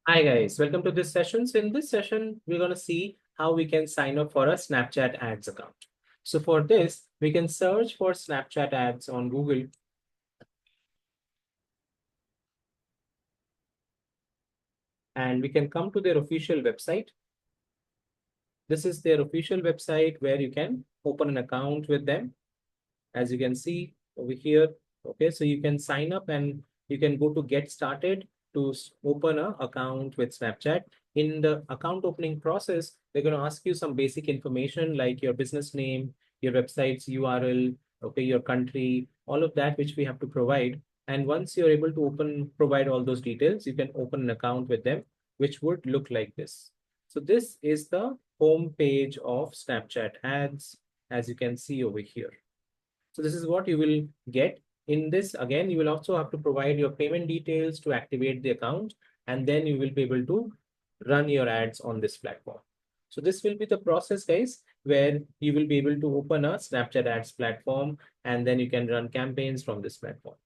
Hi guys, welcome to this session. So in this session, we're going to see how we can sign up for a Snapchat ads account. So for this, we can search for Snapchat ads on Google. And we can come to their official website. This is their official website where you can open an account with them. As you can see over here. Okay, so you can sign up and you can go to get started to open an account with Snapchat. In the account opening process, they're going to ask you some basic information like your business name, your website's URL, okay, your country, all of that which we have to provide. And once you're able to provide all those details, you can open an account with them, which would look like this. So this is the home page of Snapchat ads, as you can see over here. So this is what you will get. In this, again, you will also have to provide your payment details to activate the account, and then you will be able to run your ads on this platform. So this will be the process, guys, where you will be able to open a Snapchat ads platform, and then you can run campaigns from this platform.